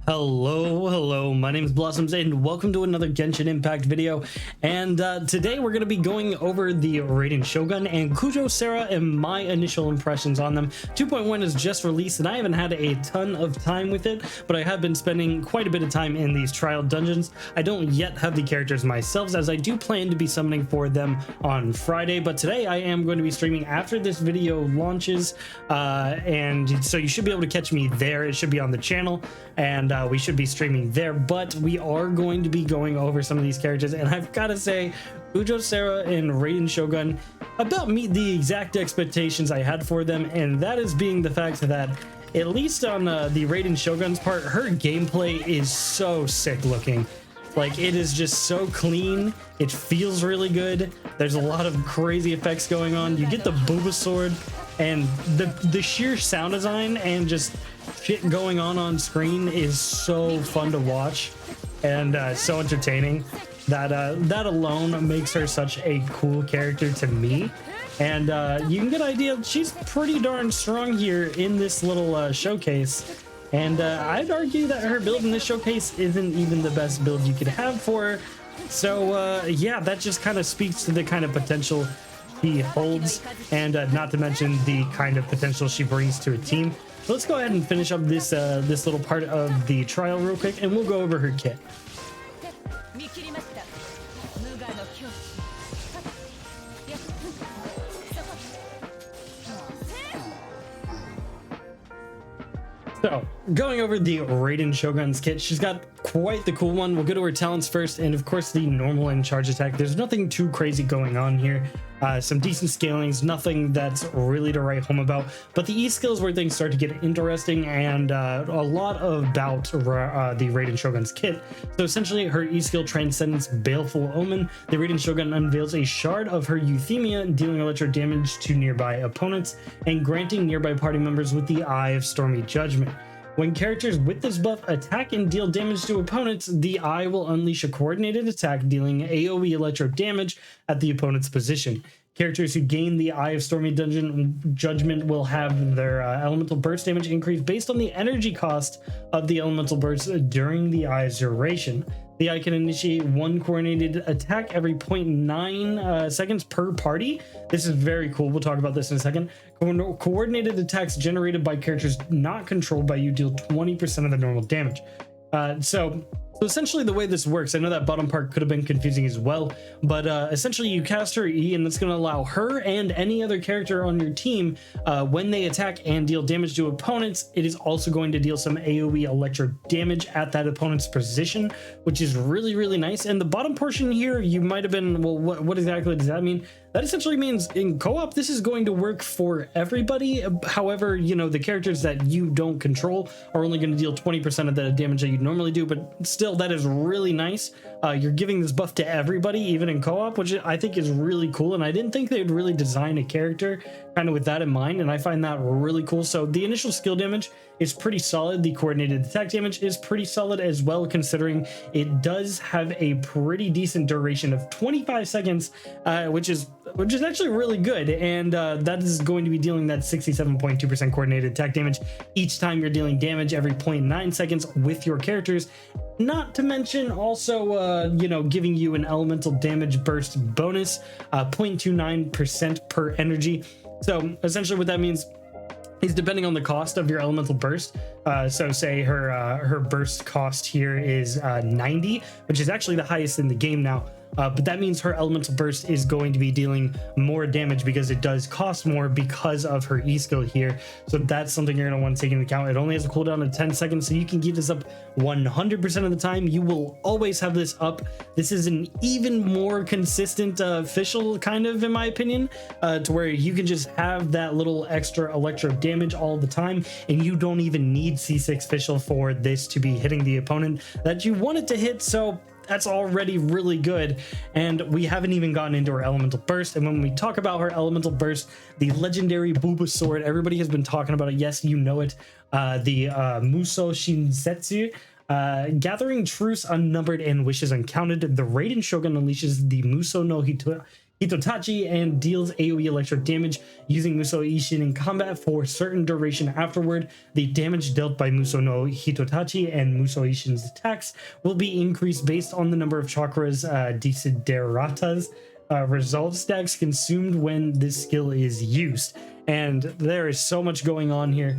Hello, my name is Blossoms and welcome to another Genshin Impact video. And today we're going to be going over the Raiden Shogun and Kujou Sara and my initial impressions on them. 2.1 is just released and I haven't had a ton of time with it, but I have been spending quite a bit of time in these trial dungeons. I don't yet have the characters myself, as I do plan to be summoning for them on Friday, but today I am going to be streaming after this video launches, and so you should be able to catch me there. It should be on the channel, and we should be streaming there, but we are going to be going over some of these characters, and I've got to say, Kujou Sara and Raiden Shogun about meet the exact expectations I had for them, and that is being the fact that at least on the Raiden Shogun's part, her gameplay is so sick looking. Like, it is just so clean. It feels really good. There's a lot of crazy effects going on. You get the booba sword, and the sheer sound design and just shit going on screen is so fun to watch and so entertaining. That alone makes her such a cool character to me. And you can get an idea, she's pretty darn strong here in this little showcase. And I'd argue that her build in this showcase isn't even the best build you could have for her. So yeah, that just kind of speaks to the kind of potential she holds, and not to mention the kind of potential she brings to a team. So let's go ahead and finish up this this little part of the trial real quick, and we'll go over her kit. So, going over the Raiden Shoguns Kit, she's got quite the cool one. We'll go to her talents first, and of course the normal and charge attack. There's nothing too crazy going on here. Some decent scalings, nothing that's really to write home about, but the E skills where things start to get interesting, and a lot about the Raiden Shogun's Kit. So essentially, her E skill transcends Baleful Omen. The Raiden Shogun unveils a shard of her euthymia, dealing electro damage to nearby opponents and granting nearby party members with the Eye of Stormy Judgment. When characters with this buff attack and deal damage to opponents, the Eye will unleash a coordinated attack, dealing AoE electro damage at the opponent's position. Characters who gain the Eye of Stormy Judgment will have their elemental burst damage increase based on the energy cost of the elemental burst during the Eye's duration. The Eye can initiate one coordinated attack every 0.9 seconds per party. This is very cool. We'll talk about this in a second. Coordinated attacks generated by characters not controlled by you deal 20% of the normal damage. So essentially the way this works, I know that bottom part could have been confusing as well, but essentially you cast her E, and that's going to allow her and any other character on your team, when they attack and deal damage to opponents, it is also going to deal some AoE electro damage at that opponent's position, which is really, really nice. And the bottom portion here, you might have been, well, what exactly does that mean? That essentially means in co-op, this is going to work for everybody. However, you know, the characters that you don't control are only going to deal 20% of the damage that you'd normally do, but still, that is really nice. You're giving this buff to everybody, even in co-op, which I think is really cool. And I didn't think they'd really design a character kind of with that in mind, and I find that really cool. So the initial skill damage is pretty solid. The coordinated attack damage is pretty solid as well, considering it does have a pretty decent duration of 25 seconds, which is actually really good. And that is going to be dealing that 67.2% coordinated attack damage each time you're dealing damage every 0.9 seconds with your characters. Not to mention also, you know, giving you an elemental damage burst bonus, 0.29% per energy. So essentially what that means is, depending on the cost of your elemental burst, so say her burst cost here is 90, which is actually the highest in the game now. But that means her elemental burst is going to be dealing more damage because it does cost more because of her E skill here. So that's something you're going to want to take into account. It only has a cooldown of 10 seconds, so you can keep this up 100% of the time. You will always have this up. This is an even more consistent official, kind of, in my opinion, to where you can just have that little extra electro damage all the time, and you don't even need C6 official for this to be hitting the opponent that you want it to hit. So that's already really good, and we haven't even gotten into her elemental burst. And when we talk about her elemental burst, the legendary booba sword, everybody has been talking about it. Yes, you know it. The Muso Shinsetsu, gathering truce unnumbered and wishes uncounted, the Raiden Shogun unleashes the Muso no Hitotachi and deals AoE electric damage using Muso Ishin in combat for a certain duration afterward. The damage dealt by Muso no Hitotachi and Muso Ishin's attacks will be increased based on the number of chakras Desideratas resolve stacks consumed when this skill is used. And there is so much going on here.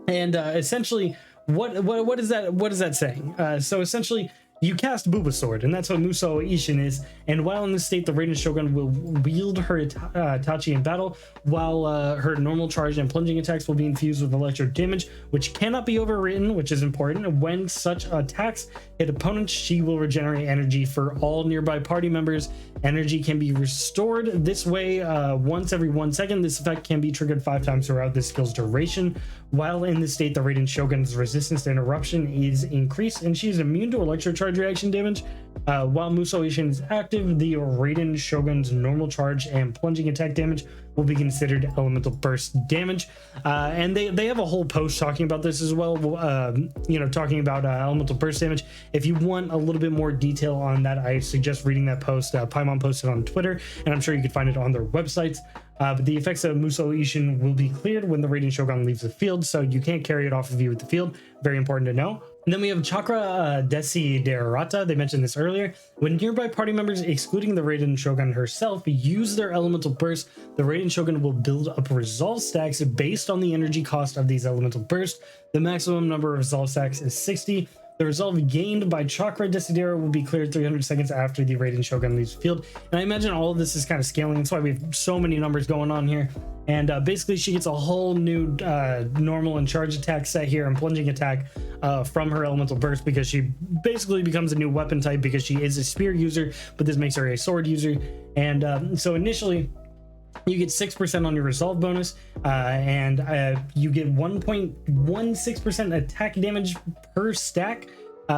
And essentially, what is that saying? So essentially, you cast Booba Sword, and that's what Muso Ishin is. And while in this state, the Raiden Shogun will wield her Tachi in battle, while her normal charge and plunging attacks will be infused with electric damage, which cannot be overwritten, which is important. When such attacks hit opponents, she will regenerate energy for all nearby party members. Energy can be restored this way once every 1 second. This effect can be triggered 5 times throughout the skill's duration. While in this state, the Raiden Shogun's resistance to interruption is increased, and she is immune to electrocharge reaction damage. While Muso Ishin is active, the Raiden Shogun's normal charge and plunging attack damage will be considered elemental burst damage. And they have a whole post talking about this as well, talking about elemental burst damage. If you want a little bit more detail on that, I suggest reading that post. Paimon posted on Twitter, and I'm sure you can find it on their websites. But the effects of Muso Ishin will be cleared when the Raiden Shogun leaves the field, so you can't carry it off of you at the field. Very important to know. And then we have Chakra Desiderata. They mentioned this earlier. When nearby party members, excluding the Raiden Shogun herself, use their elemental burst, the Raiden Shogun will build up resolve stacks based on the energy cost of these elemental bursts. The maximum number of resolve stacks is 60. The resolve gained by Chakra Desidera will be cleared 300 seconds after the Raiden Shogun leaves the field. And I imagine all of this is kind of scaling. That's why we have so many numbers going on here. And basically, she gets a whole new normal and charge attack set here and plunging attack from her elemental burst, because she basically becomes a new weapon type because she is a spear user, but this makes her a sword user. And so initially, you get 6% on your resolve bonus, and you get 1.16% attack damage per stack,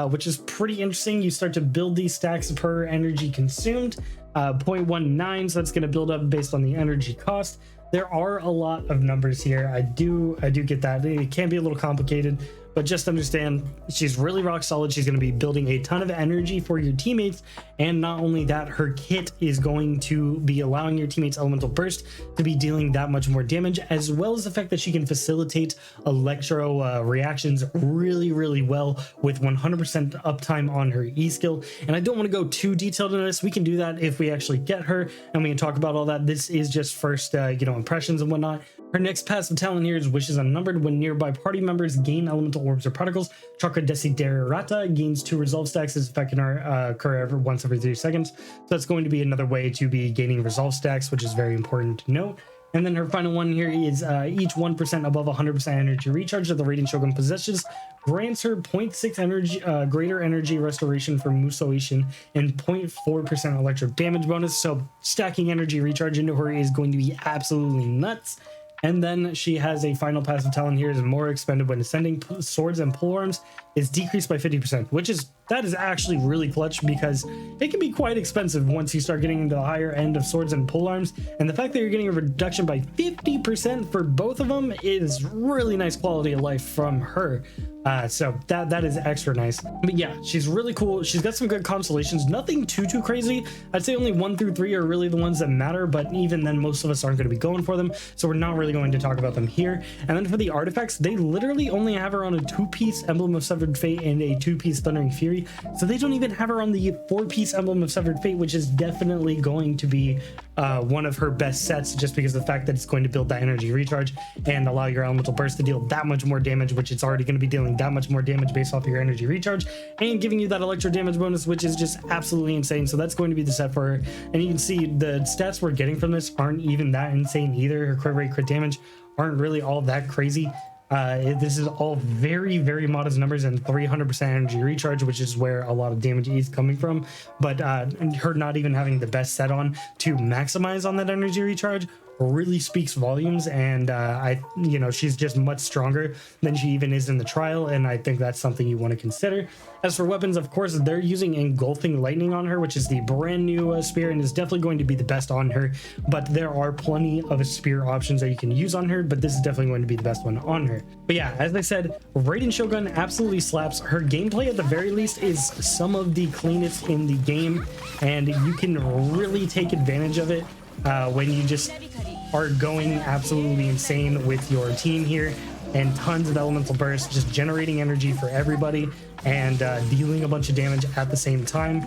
which is pretty interesting. You start to build these stacks per energy consumed, 0.19, so that's going to build up based on the energy cost. There are a lot of numbers here. I do get that. It can be a little complicated, but just understand she's really rock solid. She's going to be building a ton of energy for your teammates, and not only that, her kit is going to be allowing your teammates elemental burst to be dealing that much more damage, as well as the fact that she can facilitate electro reactions really well with 100% uptime on her E skill. And I don't want to go too detailed into this. We can do that if we actually get her, and we can talk about all that. This is just first impressions and whatnot. Her next passive talent here is Wishes Unnumbered. When nearby party members gain elemental orbs or particles, Chakra Desiderata gains 2 resolve stacks. This effect can occur once every 3 seconds. So that's going to be another way to be gaining resolve stacks, which is very important to note. And then her final one here is each 1% above 100% energy recharge that the Raiden Shogun possesses grants her 0.6 energy greater energy restoration for Muso Ishin and 0.4% electric damage bonus. So stacking energy recharge into her is going to be absolutely nuts. And then she has a final passive talent here is more expended when ascending. Swords and polearms is decreased by 50%, that is actually really clutch, because it can be quite expensive once you start getting into the higher end of swords and polearms. And the fact that you're getting a reduction by 50% for both of them is really nice quality of life from her. So that is extra nice. But yeah, she's really cool. She's got some good constellations, nothing too crazy. I'd say only 1 through 3 are really the ones that matter, but even then most of us aren't going to be going for them, so we're not really going to talk about them here. And then for the artifacts, they literally only have her on a 2-piece Emblem of Severed Fate and a 2-piece Thundering Fury, so they don't even have her on the 4-piece Emblem of Severed Fate, which is definitely going to be one of her best sets, just because of the fact that it's going to build that energy recharge and allow your elemental burst to deal that much more damage, which it's already going to be dealing that much more damage based off of your energy recharge, and giving you that electro damage bonus, which is just absolutely insane. So that's going to be the set for her. And you can see the stats we're getting from this aren't even that insane either. Her crit rate, crit damage aren't really all that crazy. This is all very modest numbers and 300% energy recharge, which is where a lot of damage is coming from. But her not even having the best set on to maximize on that energy recharge really speaks volumes, and she's just much stronger than she even is in the trial, and I think that's something you want to consider. As for weapons, of course, they're using engulfing lightning on her, which is the brand new spear, and is definitely going to be the best on her, but there are plenty of spear options that you can use on her, but this is definitely going to be the best one on her. But yeah, as I said, Raiden Shogun absolutely slaps. Her gameplay at the very least is some of the cleanest in the game, and you can really take advantage of it when you just are going absolutely insane with your team here, and tons of elemental bursts, just generating energy for everybody and dealing a bunch of damage at the same time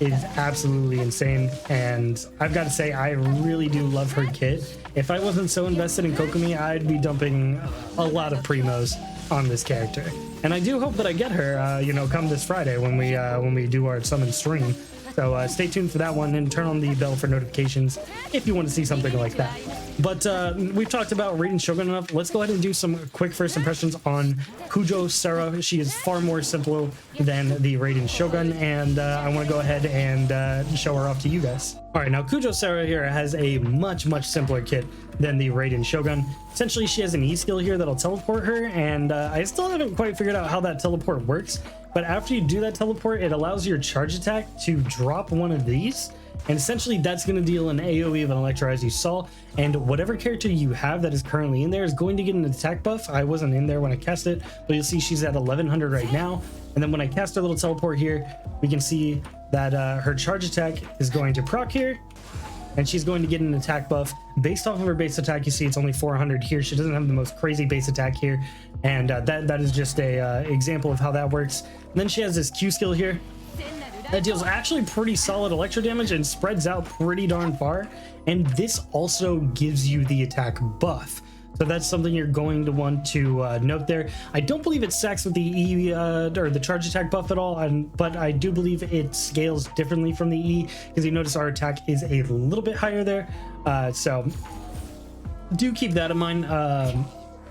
is absolutely insane. And I've got to say, I really do love her kit. If I wasn't so invested in Kokomi, I'd be dumping a lot of primos on this character, and I do hope that I get her come this Friday when we do our summon stream. So stay tuned for that one, and turn on the bell for notifications if you want to see something like that. But we've talked about Raiden Shogun enough. Let's go ahead and do some quick first impressions on Kujou Sara. She is far more simple than the Raiden Shogun, and I want to go ahead and show her off to you guys. All right, now Kujou Sara here has a much simpler kit than the Raiden Shogun. Essentially, she has an E skill here that'll teleport her, and I still haven't quite figured out how that teleport works. But after you do that teleport, it allows your charge attack to drop one of these, and essentially that's going to deal an AoE of an Electro, as you saw, and whatever character you have that is currently in there is going to get an attack buff. I wasn't in there when I cast it, but you'll see she's at 1100 right now. And then when I cast her little teleport here, we can see that her charge attack is going to proc here, and she's going to get an attack buff based off of her base attack. You see it's only 400 here. She doesn't have the most crazy base attack here, and that is just a example of how that works. And then she has this Q skill here that deals actually pretty solid electro damage and spreads out pretty darn far, and this also gives you the attack buff. So that's something you're going to want to note there. I don't believe it stacks with the E or the charge attack buff at all, but I do believe it scales differently from the E, because you notice our attack is a little bit higher there. So do keep that in mind.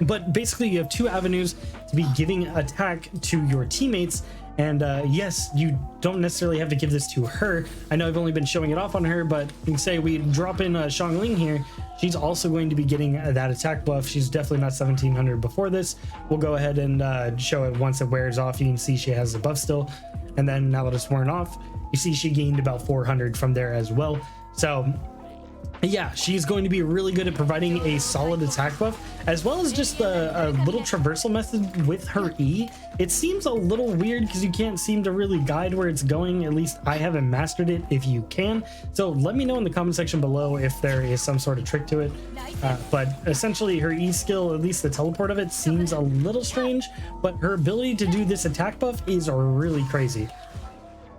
But basically, you have two avenues to be giving attack to your teammates. And yes, you don't necessarily have to give this to her. I know I've only been showing it off on her, but you can say we drop in Xiangling here. She's also going to be getting that attack buff. She's definitely not 1700 before this. We'll go ahead and show it once it wears off. You can see she has the buff still. And then now that it's worn off, you see she gained about 400 from there as well. So yeah, she's going to be really good at providing a solid attack buff, as well as just a little traversal method with her E. It seems a little weird because you can't seem to really guide where it's going. At least I haven't mastered it. If you can, so let me know in the comment section below if there is some sort of trick to it. But essentially her E skill, at least the teleport of it, seems a little strange, but her ability to do this attack buff is really crazy.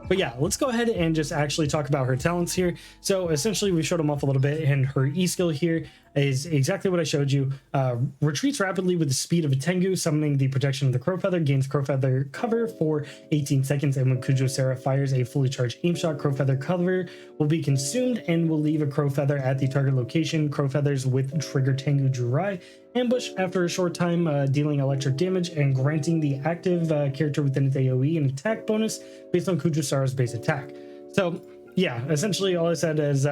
But yeah, let's go ahead and just actually talk about her talents here. So essentially we showed them off a little bit, and her E skill here is exactly what I showed you. Retreats rapidly with the speed of a Tengu, summoning the protection of the Crow Feather, gains Crow Feather cover for 18 seconds, and when Kujou Sara fires a fully charged aim shot, Crow Feather cover will be consumed and will leave a Crow Feather at the target location. Crow Feathers with trigger Tengu Jurai ambush after a short time, dealing electric damage and granting the active character within its AoE an attack bonus based on Kujou Sara's base attack. So yeah, essentially all I said is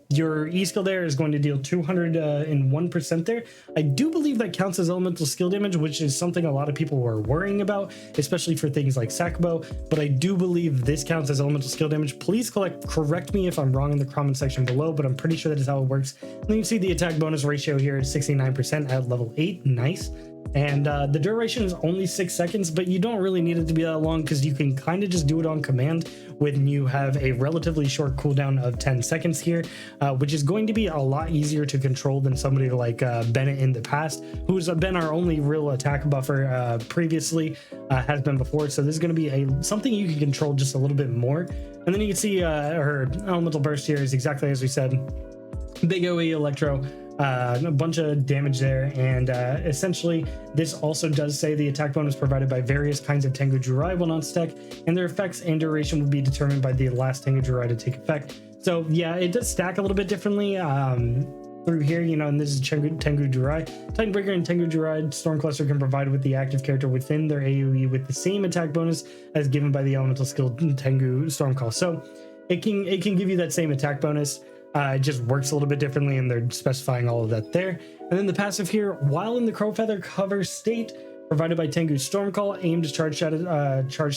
your E skill there is going to deal 201% there. I do believe that counts as elemental skill damage, which is something a lot of people were worrying about, especially for things like Sakubo, but I do believe this counts as elemental skill damage. Please correct me if I'm wrong in the comment section below, but I'm pretty sure that is how it works. And then you see the attack bonus ratio here is 69% at level 8. Nice. And the duration is only 6 seconds, but you don't really need it to be that long because you can kind of just do it on command when you have a relatively short cooldown of 10 seconds here, which is going to be a lot easier to control than somebody like Bennett in the past, who's been our only real attack buffer previously, has been before. So this is going to be something you can control just a little bit more. And then you can see her elemental burst here is exactly as we said. Big OE Electro, a bunch of damage there, and essentially this also does say the attack bonus provided by various kinds of Tengu Jurai will not stack, and their effects and duration will be determined by the last Tengu Jurai to take effect. So yeah, it does stack a little bit differently through here, and this is Tengu Jurai. Titanbreaker and Tengu Jurai Stormcluster can provide with the active character within their AoE with the same attack bonus as given by the elemental skill Tengu Stormcall. So it can give you that same attack bonus. It just works a little bit differently, and they're specifying all of that there. And then the passive here, while in the Crow Feather cover state, provided by Tengu's Stormcall, aimed charge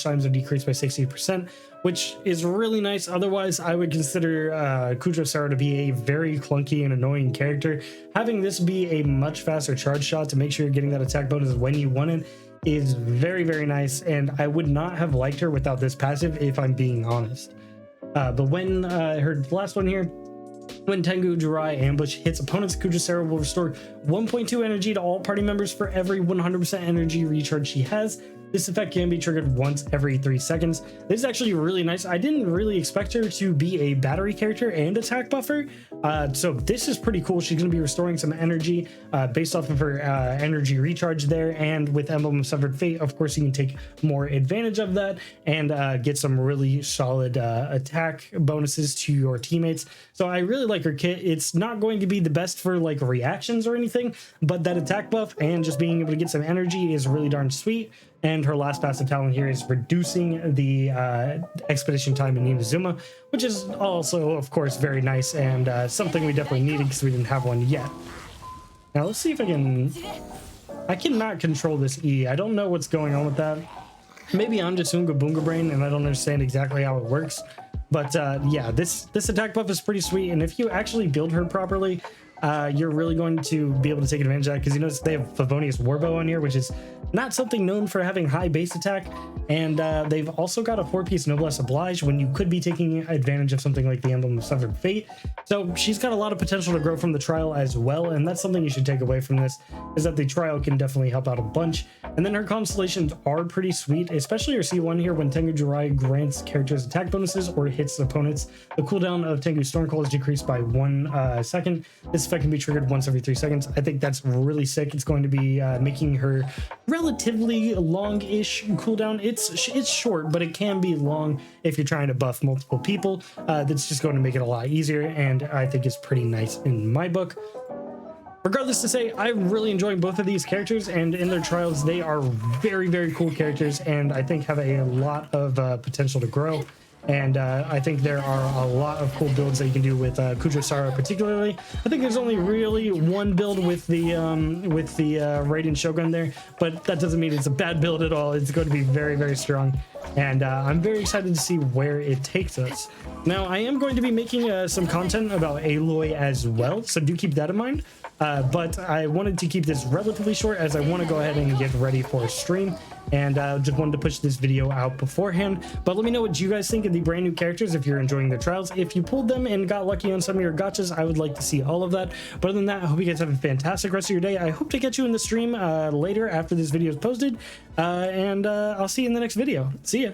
times are decreased by 60%, which is really nice. Otherwise, I would consider Kujou Sara to be a very clunky and annoying character. Having this be a much faster charge shot to make sure you're getting that attack bonus when you want it is very, very nice, and I would not have liked her without this passive, if I'm being honest. But when her last one here, when Tengu Jirai ambush hits opponents, Kujou Sara will restore 1.2 energy to all party members for every 100% energy recharge she has. This effect can be triggered once every 3 seconds. This is actually really nice. I didn't really expect her to be a battery character and attack buffer, so this is pretty cool. She's going to be restoring some energy based off of her energy recharge there, and with Emblem of Severed Fate, of course, you can take more advantage of that and get some really solid attack bonuses to your teammates. So I really like her kit. It's not going to be the best for like reactions or anything, but that attack buff and just being able to get some energy is really darn sweet. And her last passive talent here is reducing the expedition time in Inazuma, which is also, of course, very nice and something we definitely needed because we didn't have one yet. Now let's see if I cannot control this E. I don't know what's going on with that. Maybe I'm just Unga Boonga Brain and I don't understand exactly how it works. But yeah, this attack buff is pretty sweet, and if you actually build her properly, you're really going to be able to take advantage of that, because you notice they have Favonius Warbow on here, which is not something known for having high base attack, and they've also got a 4-piece Noblesse Oblige when you could be taking advantage of something like the Emblem of Severed Fate. So she's got a lot of potential to grow from the trial as well, and that's something you should take away from this, is that the trial can definitely help out a bunch. And then her constellations are pretty sweet, especially her C1 here when Tengu Jirai grants characters attack bonuses or hits opponents. The cooldown of Tengu's Stormcall is decreased by 1 second. This effect can be triggered once every 3 seconds. I think that's really sick. It's going to be making her relatively long-ish cooldown. It's short, but it can be long if you're trying to buff multiple people. That's just going to make it a lot easier, and I think it's pretty nice in my book. Regardless to say, I'm really enjoying both of these characters, and in their trials, they are very, very cool characters, and I think have a lot of potential to grow. And I think there are a lot of cool builds that you can do with Kujou Sara particularly. I think there's only really one build with the Raiden Shogun there, but that doesn't mean it's a bad build at all. It's going to be very, very strong, and I'm very excited to see where it takes us. Now, I am going to be making some content about Aloy as well, so do keep that in mind. But I wanted to keep this relatively short as I want to go ahead and get ready for a stream, and just wanted to push this video out beforehand. But let me know what you guys think of the brand new characters, if you're enjoying their trials. If you pulled them and got lucky on some of your gotchas, I would like to see all of that. But other than that, I hope you guys have a fantastic rest of your day. I hope to catch you in the stream later after this video is posted, and I'll see you in the next video. See ya.